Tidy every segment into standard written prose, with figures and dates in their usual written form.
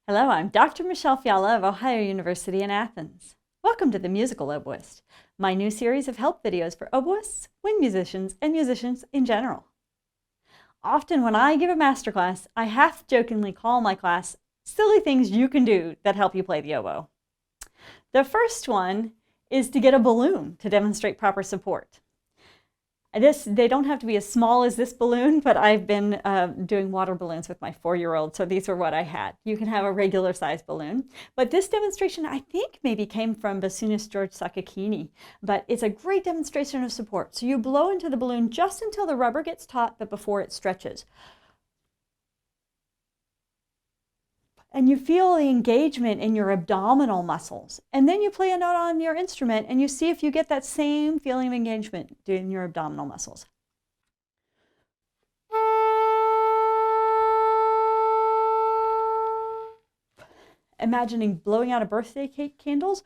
Hello, I'm Dr. Michele Fiala of Ohio University in Athens. Welcome to the Musical Oboist, my new series of help videos for oboists, wind musicians, and musicians in general. Often when I give a masterclass, I half-jokingly call my class silly things you can do that help you play the oboe. The first one is to get a balloon to demonstrate proper support. They don't have to be as small as this balloon, but I've been doing water balloons with my 4-year-old, so these are what I had. You can have a regular size balloon. But this demonstration, I think, maybe came from bassoonist George Sakakini, but it's a great demonstration of support. So you blow into the balloon just until the rubber gets taut, but before it stretches. And you feel the engagement in your abdominal muscles. And then you play a note on your instrument and you see if you get that same feeling of engagement in your abdominal muscles. Imagining blowing out a birthday cake candles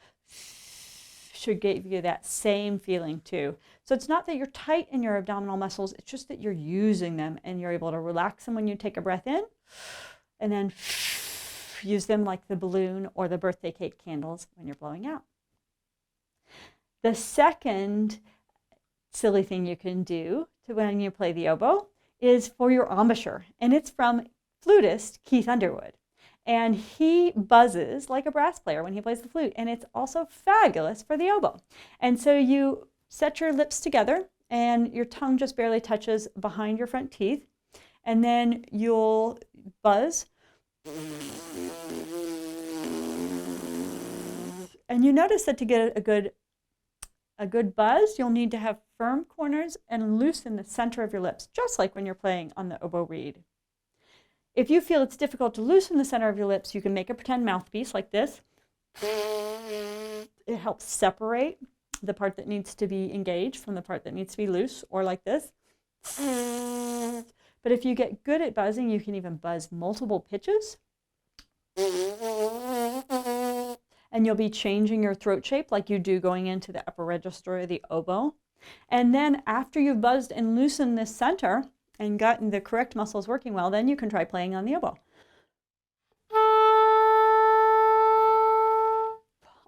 should give you that same feeling too. So it's not that you're tight in your abdominal muscles, it's just that you're using them and you're able to relax them when you take a breath in and then use them like the balloon or the birthday cake candles when you're blowing out. The second silly thing you can do when you play the oboe is for your embouchure, and it's from flutist Keith Underwood. And he buzzes like a brass player when he plays the flute, and it's also fabulous for the oboe. And so you set your lips together and your tongue just barely touches behind your front teeth, and then you'll buzz. And you notice that to get a good buzz, you'll need to have firm corners and loosen the center of your lips, just like when you're playing on the oboe reed. If you feel it's difficult to loosen the center of your lips, you can make a pretend mouthpiece like this. It helps separate the part that needs to be engaged from the part that needs to be loose, or like this. But if you get good at buzzing, you can even buzz multiple pitches. And you'll be changing your throat shape like you do going into the upper register of the oboe. And then after you've buzzed and loosened this center and gotten the correct muscles working well, then you can try playing on the oboe.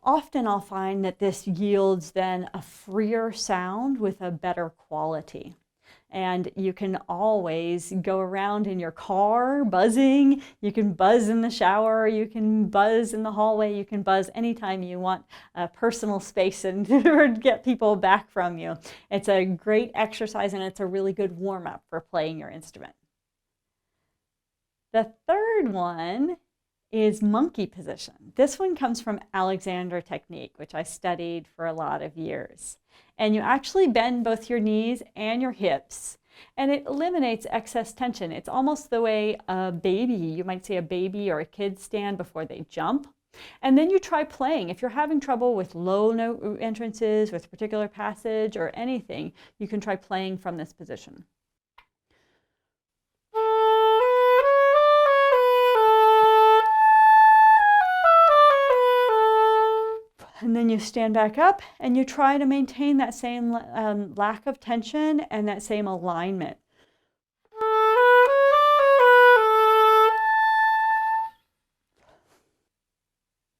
Often I'll find that this yields then a freer sound with a better quality. And you can always go around in your car buzzing. You can buzz in the shower. You can buzz in the hallway. You can buzz anytime you want personal space and get people back from you. It's a great exercise and it's a really good warm-up for playing your instrument. The third one is monkey position. This one comes from Alexander technique, which I studied for a lot of years. And you actually bend both your knees and your hips, and it eliminates excess tension. It's almost the way a baby, you might see a baby or a kid stand before they jump. And then you try playing. If you're having trouble with low note entrances, with particular passage or anything, you can try playing from this position. And then you stand back up and you try to maintain that same lack of tension and that same alignment.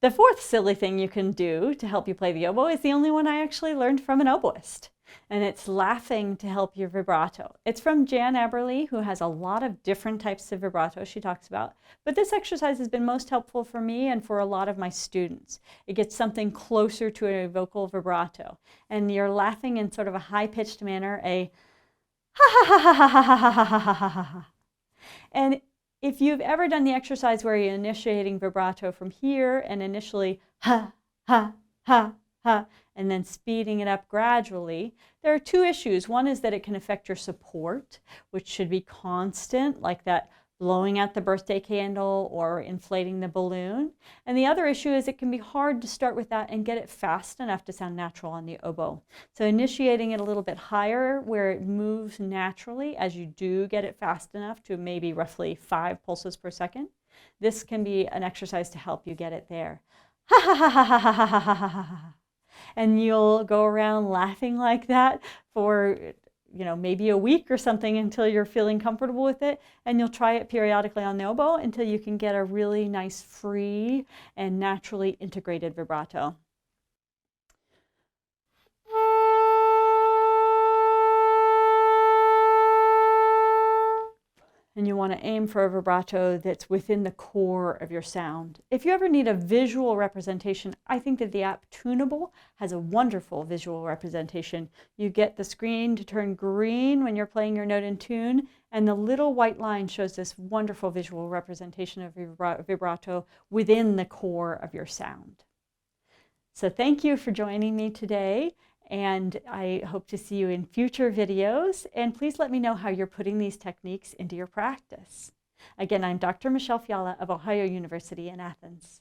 The fourth silly thing you can do to help you play the oboe is the only one I actually learned from an oboist. And it's laughing to help your vibrato. It's from Jan Eberly, who has a lot of different types of vibrato she talks about. But this exercise has been most helpful for me and for a lot of my students. It gets something closer to a vocal vibrato. And you're laughing in sort of a high-pitched manner, a ha ha ha ha ha ha ha ha ha ha ha. And if you've ever done the exercise where you're initiating vibrato from here and initially ha ha ha ha, and then speeding it up gradually, there are two issues. One is that it can affect your support, which should be constant, like that blowing out the birthday candle or inflating the balloon. And the other issue is it can be hard to start with that and get it fast enough to sound natural on the oboe. So initiating it a little bit higher where it moves naturally as you do get it fast enough to maybe roughly 5 pulses per second. This can be an exercise to help you get it there. Ha ha ha ha ha ha ha ha ha ha. And you'll go around laughing like that for maybe a week or something until you're feeling comfortable with it. And you'll try it periodically on the oboe until you can get a really nice, free, and naturally integrated vibrato. And you want to aim for a vibrato that's within the core of your sound. If you ever need a visual representation, I think that the app Tunable has a wonderful visual representation. You get the screen to turn green when you're playing your note in tune, and the little white line shows this wonderful visual representation of vibrato within the core of your sound. So thank you for joining me today. And I hope to see you in future videos. And please let me know how you're putting these techniques into your practice. Again, I'm Dr. Michele Fiala of Ohio University in Athens.